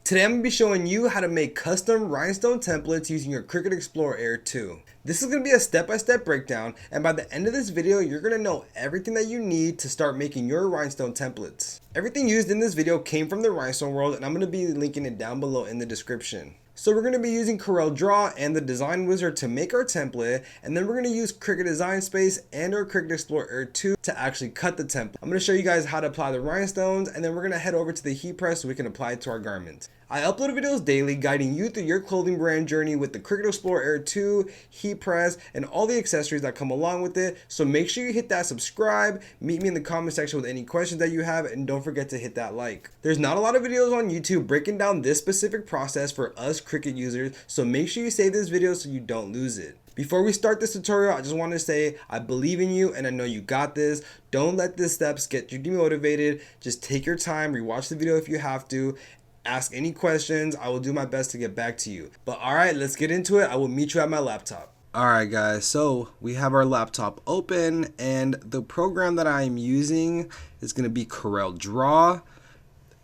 Today I'm going to be showing you how to make custom rhinestone templates using your Cricut Explorer Air 2. This is going to be a step-by-step breakdown, and by the end of this video you're going to know everything that you need to start making your rhinestone templates. Everything used in this video came from the Rhinestone world, and I'm going to be linking it down below in the description. So we're going to be using Corel Draw and the Design Wizard to make our template, and then we're going to use Cricut Design Space and our Cricut Explorer Air 2 to actually cut the template. I'm going to show you guys how to apply the rhinestones, and then we're going to head over to the heat press so we can apply it to our garment. I upload videos daily guiding you through your clothing brand journey with the Cricut Explorer Air 2, heat press, and all the accessories that come along with it. So make sure you hit that subscribe, meet me in the comment section with any questions that you have, and don't forget to hit that like. There's not a lot of videos on YouTube breaking down this specific process for us Cricut users, so make sure you save this video so you don't lose it. Before we start this tutorial, I just want to say I believe in you and I know you got this. Don't let these steps get you demotivated. Just take your time, rewatch the video if you have to. Ask any questions. I will do my best to get back to you. But alright, let's get into it. I will meet you at my laptop. Alright guys, so we have our laptop open, and the program that I'm using is going to be Corel Draw.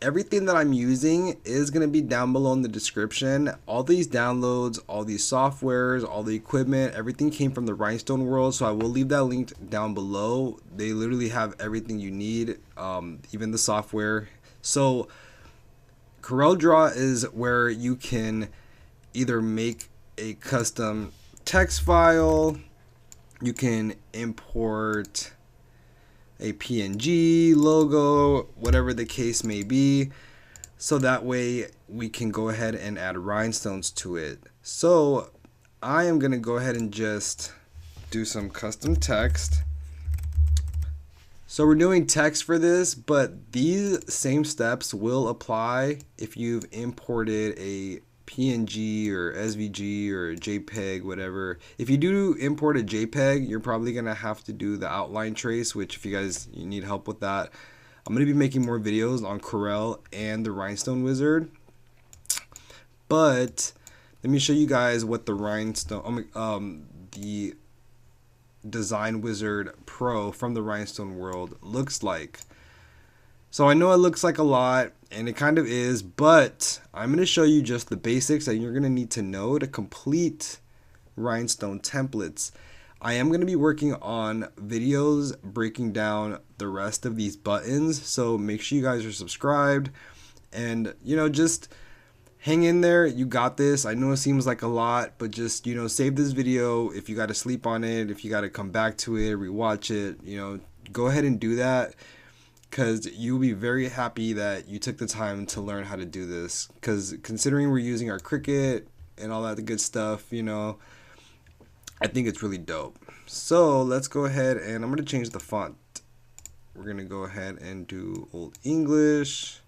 Everything that I'm using is going to be down below in the description. All these downloads, all these softwares, all the equipment, everything came from the Rhinestone world, so I will leave that linked down below. They literally have everything you need, even the software. So Corel Draw is where you can either make a custom text file, you can import a PNG logo, whatever the case may be, so that way we can go ahead and add rhinestones to it. So I am going to go ahead and just do some custom text. So we're doing text for this, but these same steps will apply if you've imported a PNG or SVG or JPEG, whatever. If you do import a JPEG, you're probably going to have to do the outline trace, which if you need help with that, I'm going to be making more videos on Corel and the Rhinestone Wizard. But let me show you guys what the the Design Wizard Pro from the Rhinestone world looks like. So I know it looks like a lot, and it kind of is, but I'm going to show you just the basics that you're going to need to know to complete rhinestone templates. I am going to be working on videos breaking down the rest of these buttons, so make sure you guys are subscribed, and just hang in there. You got this. I know it seems like a lot, but just save this video. If you got to sleep on it, if you got to come back to it, rewatch it, go ahead and do that, because you'll be very happy that you took the time to learn how to do this. Because considering we're using our Cricut and all that good stuff, I think it's really dope. So let's go ahead, and I'm going to change the font. We're going to go ahead and do Old English.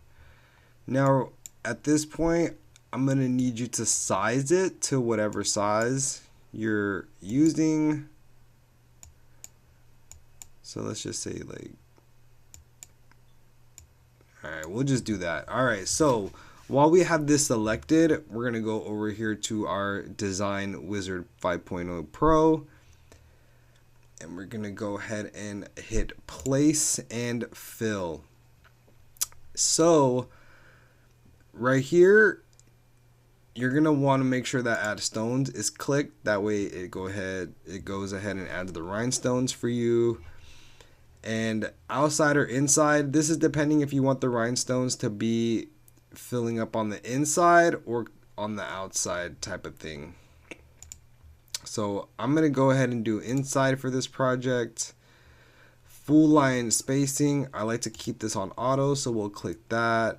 Now at this point, I'm going to need you to size it to whatever size you're using. So let's just say alright, we'll just do that. Alright, so while we have this selected, we're going to go over here to our Design Wizard 5.0 Pro. And we're going to go ahead and hit place and fill. So right here, you're going to want to make sure that add stones is clicked. That way it goes ahead and adds the rhinestones for you. And outside or inside, this is depending if you want the rhinestones to be filling up on the inside or on the outside type of thing. So I'm going to go ahead and do inside for this project. Full line spacing, I like to keep this on auto, so we'll click that.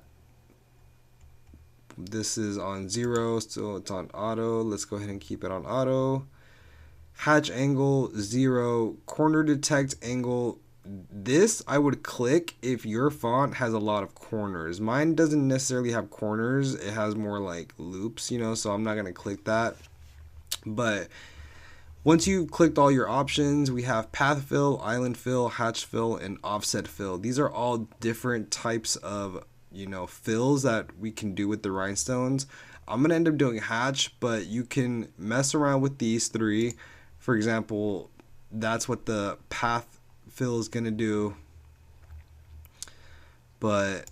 This is on 0, so it's on auto. Let's go ahead and keep it on auto. Hatch angle 0, corner detect angle. This I would click if your font has a lot of corners. Mine doesn't necessarily have corners. It has more like loops, so I'm not going to click that. But once you've clicked all your options, we have path fill, island fill, hatch fill, and offset fill. These are all different types of fills that we can do with the rhinestones. I'm going to end up doing hatch, but you can mess around with these three. For example, that's what the path fill is going to do. But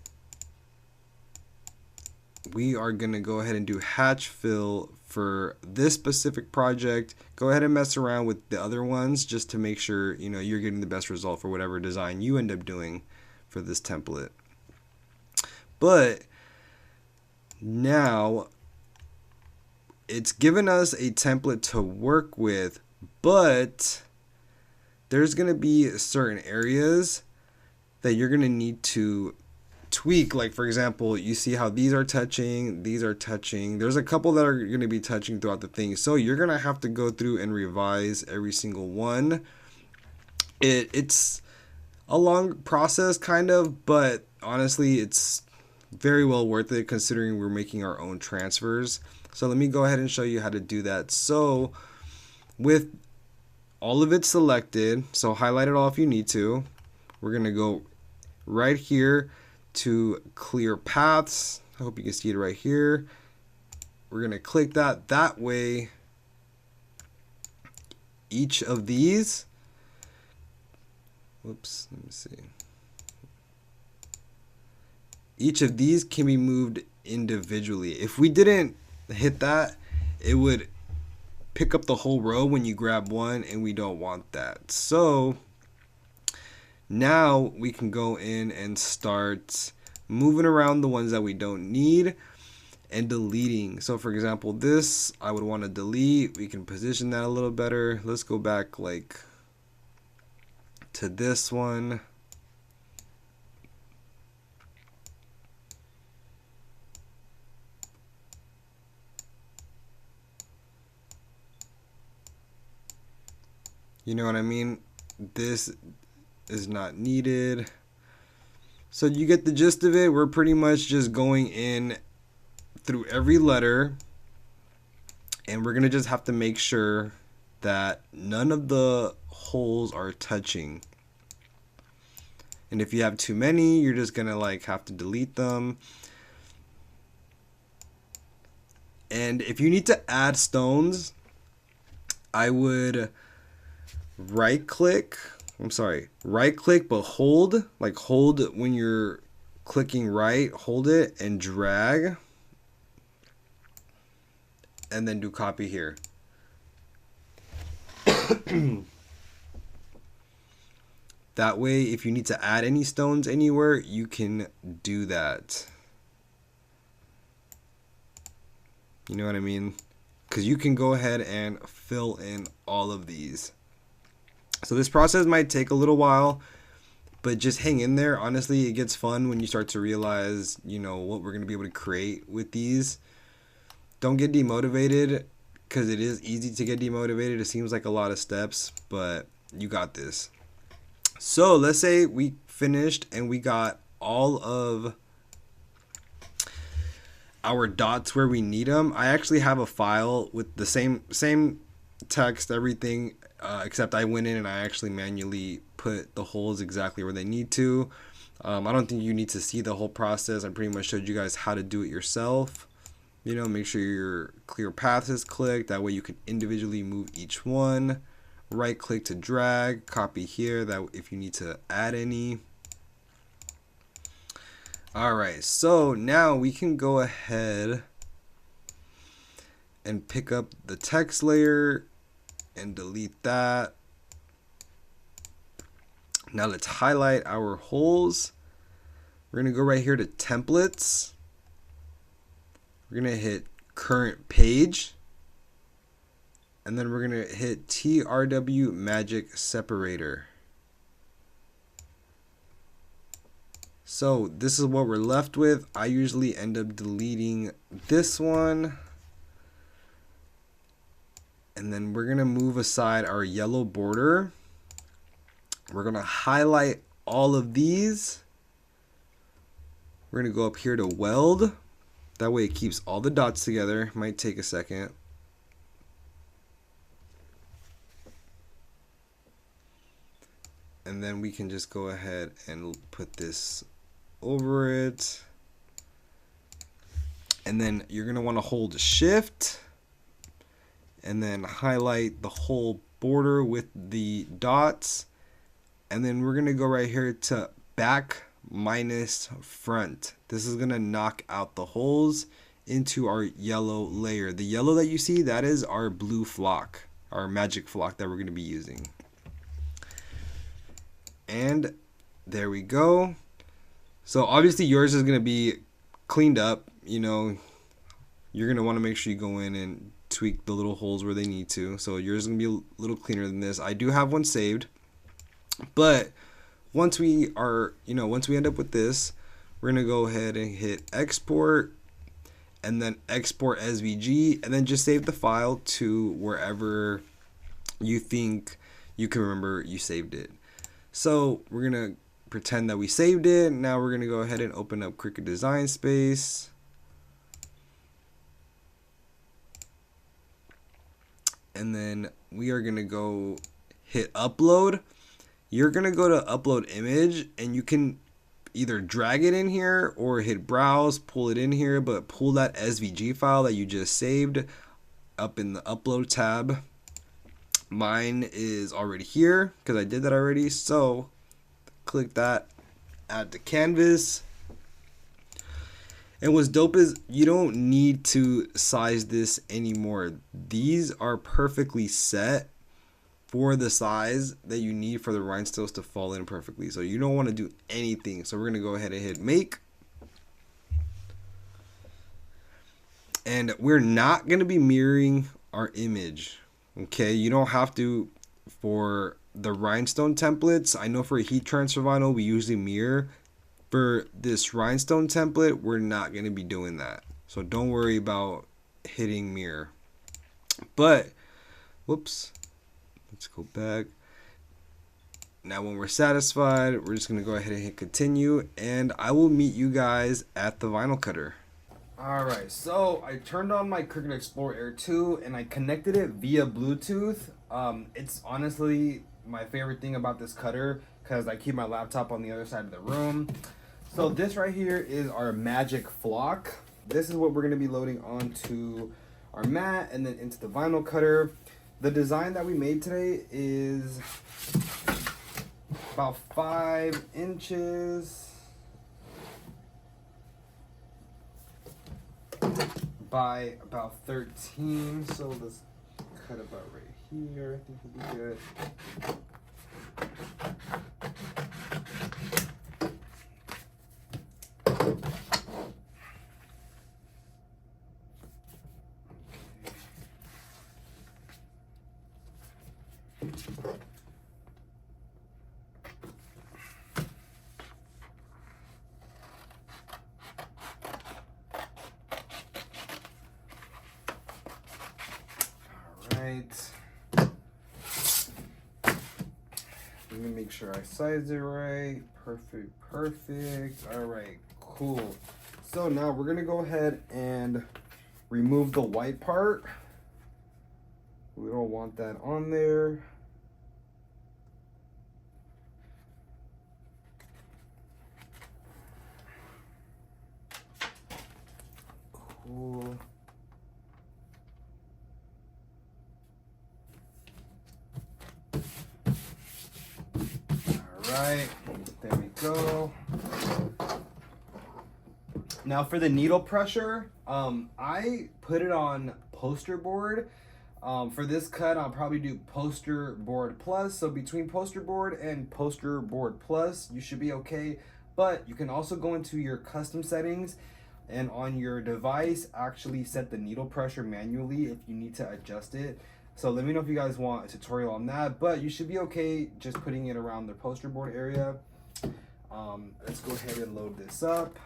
we are going to go ahead and do hatch fill for this specific project. Go ahead and mess around with the other ones just to make sure, you know, you're getting the best result for whatever design you end up doing for this template. But now it's given us a template to work with, but there's going to be certain areas that you're going to need to tweak. Like, for example, you see how these are touching, these are touching. There's a couple that are going to be touching throughout the thing. So you're going to have to go through and revise every single one. It's a long process kind of, but honestly, it's very well worth it considering we're making our own transfers. So let me go ahead and show you how to do that. So with all of it selected, so highlight it all if you need to. We're going to go right here to clear paths. I hope you can see it right here. We're going to click that. That way, each of these, whoops, let me see. Each of these can be moved individually. If we didn't hit that, it would pick up the whole row when you grab one, and we don't want that. So now we can go in and start moving around the ones that we don't need and deleting. So for example, this I would want to delete. We can position that a little better. Let's go back like to this one. You know what I mean? This is not needed. So you get the gist of it. We're pretty much just going in through every letter, and we're gonna just have to make sure that none of the holes are touching. And if you have too many, you're just gonna like have to delete them. And if you need to add stones, I would right click, but hold, like hold when you're clicking right, hold it and drag, and then do copy here. That way, if you need to add any stones anywhere, you can do that. You know what I mean? Because you can go ahead and fill in all of these. So this process might take a little while, but just hang in there. Honestly, it gets fun when you start to realize, you know, what we're going to be able to create with these. Don't get demotivated, because it is easy to get demotivated. It seems like a lot of steps, but you got this. So let's say we finished and we got all of our dots where we need them. I actually have a file with the same text, everything, except I went in and I actually manually put the holes exactly where they need to. I don't think you need to see the whole process. I pretty much showed you guys how to do it yourself. You know, make sure your clear path is clicked. That way you can individually move each one. Right click to drag, copy here, that if you need to add any. Alright, so now we can go ahead and pick up the text layer and delete that. Now let's highlight our holes. We're going to go right here to templates. We're going to hit current page. And then we're going to hit TRW magic separator. So this is what we're left with. I usually end up deleting this one. And then we're going to move aside our yellow border. We're going to highlight all of these. We're going to go up here to weld. That way it keeps all the dots together. Might take a second. And then we can just go ahead and put this over it. And then you're going to want to hold shift and then highlight the whole border with the dots. And then we're going to go right here to back minus front. This is going to knock out the holes into our yellow layer. The yellow that you see, that is our blue flock, our magic flock that we're going to be using. And there we go. So obviously yours is going to be cleaned up. You know, you're going to want to make sure you go in and tweak the little holes where they need to. So yours is going to be a little cleaner than this. I do have one saved. But once we end up with this, we're going to go ahead and hit export and then export SVG and then just save the file to wherever you think you can remember you saved it. So we're going to pretend that we saved it. Now we're going to go ahead and open up Cricut Design Space. And then we are going to go hit upload. You're going to go to upload image and you can either drag it in here or hit browse, pull it in here, but pull that SVG file that you just saved up in the upload tab. Mine is already here because I did that already. So click that, add to canvas. And what's dope is you don't need to size this anymore. These are perfectly set for the size that you need for the rhinestones to fall in perfectly. So you don't want to do anything. So we're going to go ahead and hit make. And we're not going to be mirroring our image. Okay, you don't have to for the rhinestone templates. I know for a heat transfer vinyl, we usually mirror. For this rhinestone template, we're not going to be doing that. So don't worry about hitting mirror. But, whoops. Let's go back. Now when we're satisfied, we're just going to go ahead and hit continue. And I will meet you guys at the vinyl cutter. Alright, so I turned on my Cricut Explorer Air 2 and I connected it via Bluetooth. It's honestly my favorite thing about this cutter because I keep my laptop on the other side of the room. So this right here is our magic flock. This is what we're going to be loading onto our mat and then into the vinyl cutter. The design that we made today is about 5 inches by about 13. So let's cut about right here. I think will be good. Alright. Let me make sure I size it right. Perfect. Alright, cool. So now we're gonna go ahead and remove the white part. We don't want that on there. Cool. Alright, there we go. Now for the needle pressure, I put it on poster board. For this cut, I'll probably do poster board plus. So between poster board and poster board plus, you should be okay. But you can also go into your custom settings and on your device, actually set the needle pressure manually if you need to adjust it. So let me know if you guys want a tutorial on that, but you should be okay just putting it around the poster board area. Let's go ahead and load this up.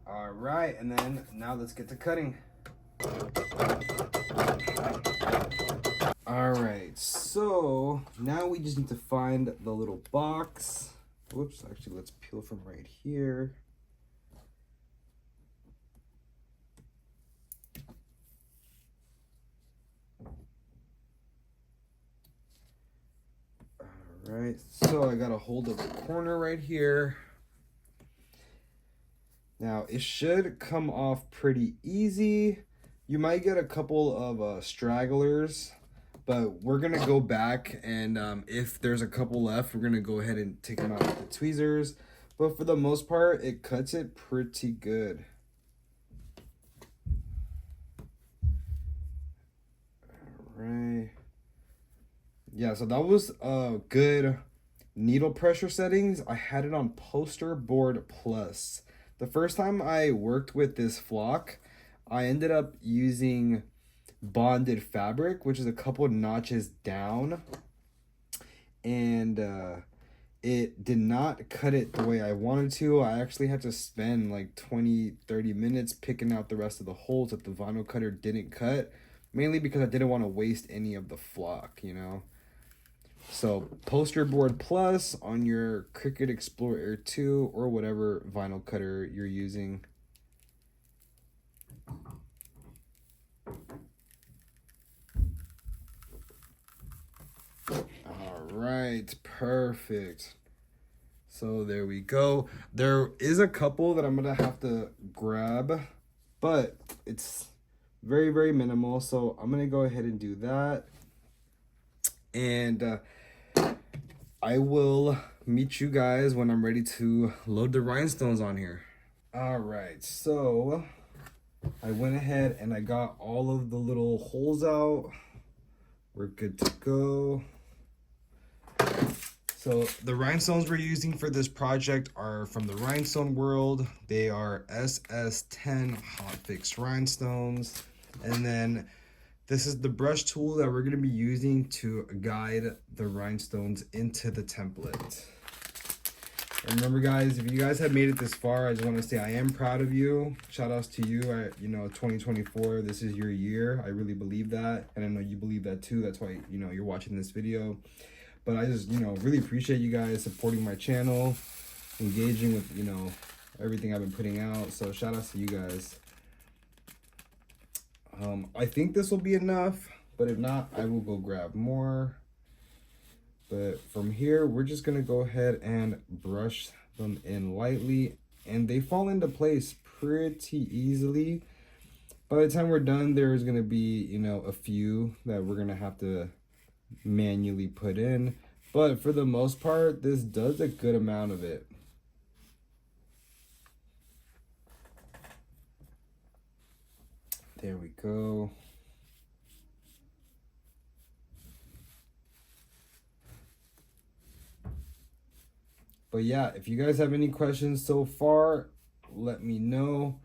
All right, and then now let's get to cutting. All right, so now we just need to find the little box. Whoops, actually let's peel from right here. All right, so I got a hold of the corner right here. Now it should come off pretty easy. You might get a couple of stragglers, but we're gonna go back and if there's a couple left, we're gonna go ahead and take them out with the tweezers. but for the most part, it cuts it pretty good. All right. Yeah, so that was good needle pressure settings. I had it on Poster Board Plus. The first time I worked with this flock, I ended up using bonded fabric, which is a couple notches down, and it did not cut it the way I wanted to. I actually had to spend like 20-30 minutes picking out the rest of the holes that the vinyl cutter didn't cut, mainly because I didn't want to waste any of the flock, you know. So Poster Board Plus on your Cricut Explorer Air 2 or whatever vinyl cutter you're using. All right, perfect. So there we go. There is a couple that I'm gonna have to grab, but it's very, very minimal. So I'm gonna go ahead and do that. And I will meet you guys when I'm ready to load the rhinestones on here. All right, so I went ahead and I got all of the little holes out. We're good to go. So the rhinestones we're using for this project are from the Rhinestone world. They are SS10 hot fixed rhinestones. And then this is the brush tool that we're going to be using to guide the rhinestones into the template. And remember guys, if you guys have made it this far, I just want to say I am proud of you. Shout outs to you. 2024, this is your year. I really believe that. And I know you believe that too. That's why, you're watching this video. But I just, really appreciate you guys supporting my channel, engaging with, everything I've been putting out. So shout outs to you guys. I think this will be enough, but if not, I will go grab more. But from here, we're just gonna go ahead and brush them in lightly, and they fall into place pretty easily. By the time we're done, there's gonna be, a few that we're gonna have to manually put in. But for the most part, this does a good amount of it. There we go. But yeah, if you guys have any questions so far, let me know.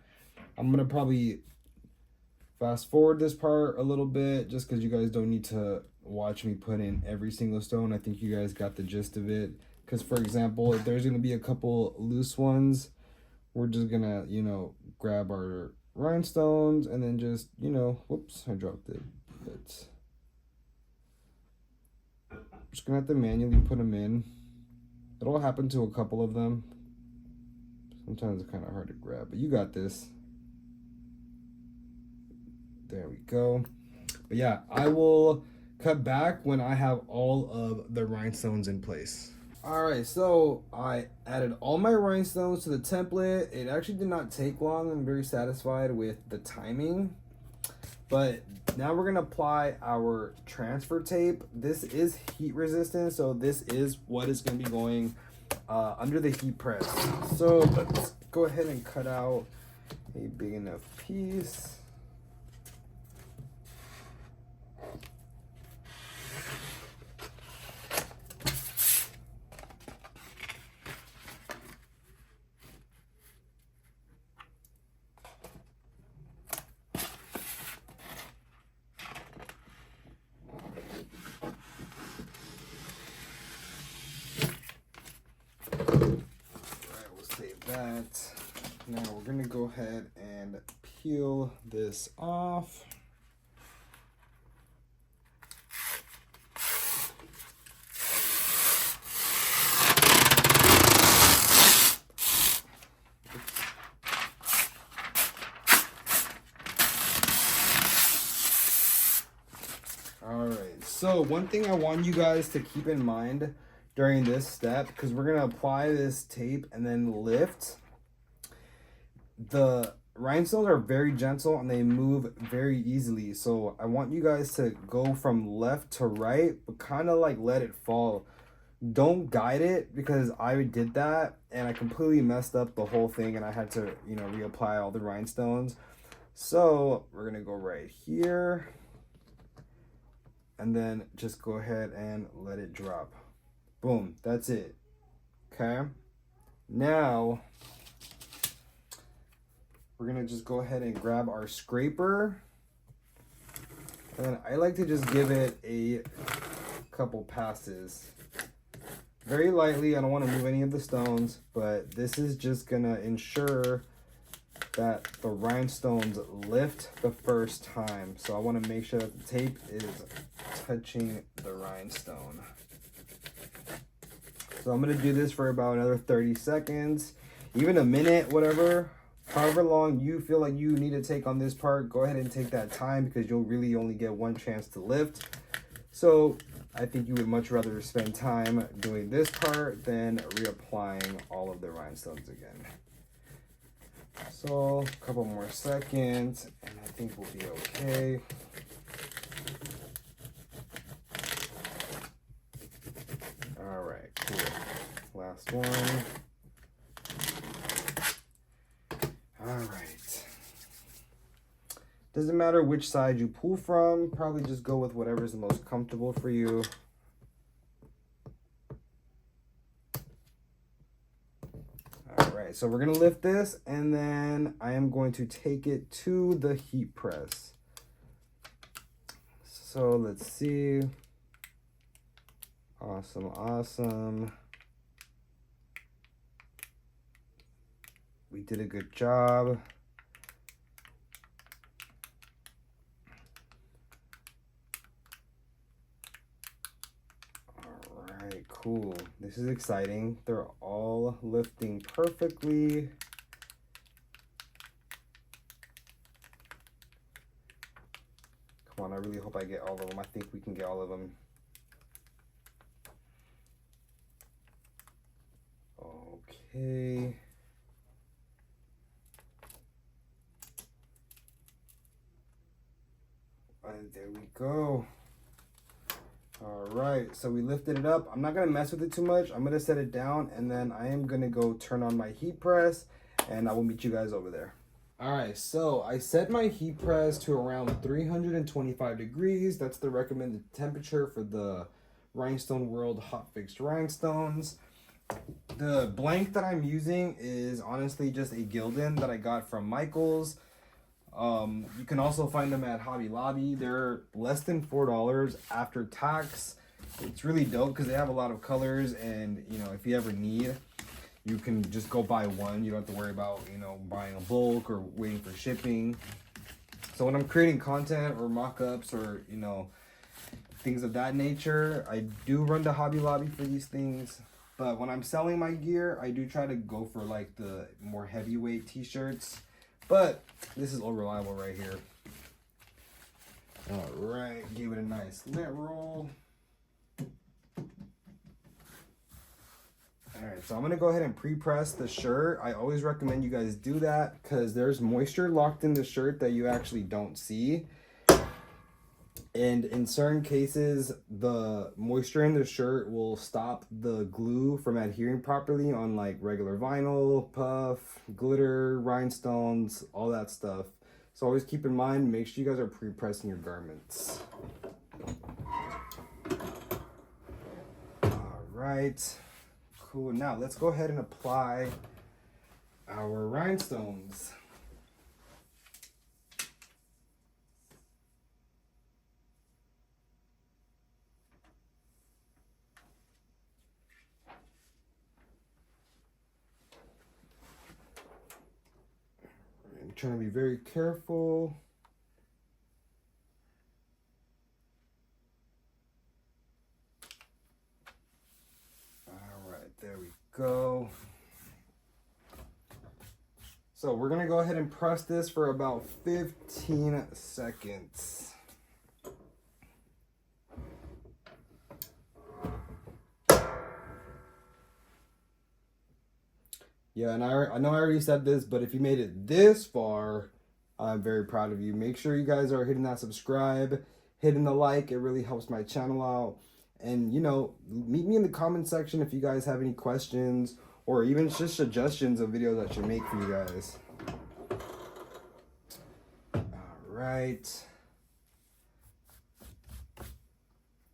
I'm going to probably fast forward this part a little bit just because you guys don't need to watch me put in every single stone. I think you guys got the gist of it. Because, for example, if there's going to be a couple loose ones, we're just going to, grab our rhinestones and then just, whoops, I dropped it. But just going to have to manually put them in. It'll happen to a couple of them. Sometimes it's kind of hard to grab, but you got this. There we go. But yeah, I will cut back when I have all of the rhinestones in place. All right, so I added all my rhinestones to the template. It actually did not take long. I'm very satisfied with the timing. But now we're gonna apply our transfer tape. This is heat resistant, so this is what is gonna be going under the heat press. So let's go ahead and cut out a big enough piece. That. Now we're gonna go ahead and peel this off. All right, so one thing I want you guys to keep in mind during this step, because we're gonna apply this tape and then lift. The rhinestones are very gentle and they move very easily. So I want you guys to go from left to right, but kind of like let it fall. don't guide it, because I did that and I completely messed up the whole thing and I had to, you know, reapply all the rhinestones. So we're gonna go right here and then just go ahead and let it drop. Boom, that's it. Okay, now we're gonna just go ahead and grab our scraper, and I like to just give it a couple passes very lightly. I don't want to move any of the stones, but this is just gonna ensure that the rhinestones lift the first time. So I want to make sure that the tape is touching the rhinestone. So I'm gonna do this for about another 30 seconds, even a minute, whatever. However long you feel like you need to take on this part, go ahead and take that time, because you'll really only get one chance to lift. So I think you would much rather spend time doing this part than reapplying all of the rhinestones again. So a couple more seconds and I think we'll be okay. All right, cool. Last one. All right. Doesn't matter which side you pull from, probably just go with whatever's the most comfortable for you. All right, so we're gonna lift this and then I am going to take it to the heat press. So let's see. Awesome, awesome. We did a good job. Cool. This is exciting. They're all lifting perfectly. Come on, I really hope I get all of them. I think we can get all of them. Okay. And there we go. All right, so we lifted it up. I'm not gonna mess with it too much. I'm gonna set it down and then I am gonna go turn on my heat press and I will meet you guys over there. All right, so I set my heat press to around 325 degrees. That's the recommended temperature for the Rhinestone World Hot Fixed Rhinestones. The blank that I'm using is honestly just a Gildan that I got from Michaels. You can also find them at Hobby Lobby. They're less than $4 after tax. It's really dope because they have a lot of colors, and you know, if you ever need, you can just go buy one. You don't have to worry about, you know, buying a bulk or waiting for shipping. So when I'm creating content or mock-ups or, you know, things of that nature, I do run to Hobby Lobby for these things. But when I'm selling my gear, I do try to go for like the more heavyweight t-shirts. But this is all reliable right here. All right, give it a nice lint roll. All right, so I'm gonna go ahead and pre-press the shirt. I always recommend you guys do that because there's moisture locked in the shirt that you actually don't see. And in certain cases, the moisture in the shirt will stop the glue from adhering properly on like regular vinyl, puff, glitter, rhinestones, all that stuff. So always keep in mind, make sure you guys are pre-pressing your garments. All right, cool. Now let's go ahead and apply our rhinestones. Trying to be very careful. All right, there we go. So we're gonna go ahead and press this for about 15 seconds. Yeah, and I know I already said this, but if you made it this far, I'm very proud of you. Make sure you guys are hitting that subscribe, hitting the like. It really helps my channel out. And, you know, meet me in the comment section if you guys have any questions or even just suggestions of videos I should make for you guys. All right.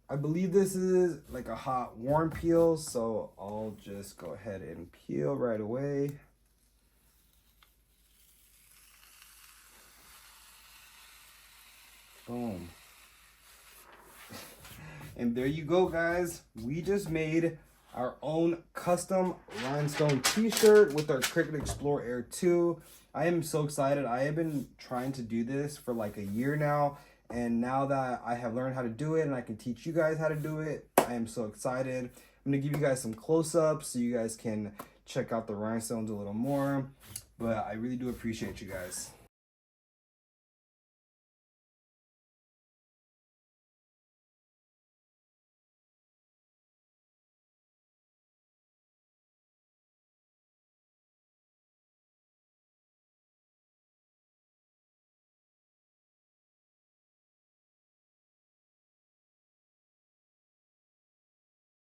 I believe this is like a hot warm peel, so I'll just go ahead and peel right away. Boom. And there you go, guys. We just made our own custom rhinestone t-shirt with our Cricut Explorer Air 2. I am so excited. I have been trying to do this for like a year now. And now that I have learned how to do it and I can teach you guys how to do it, I am so excited. I'm going to give you guys some close-ups so you guys can check out the rhinestones a little more. But I really do appreciate you guys.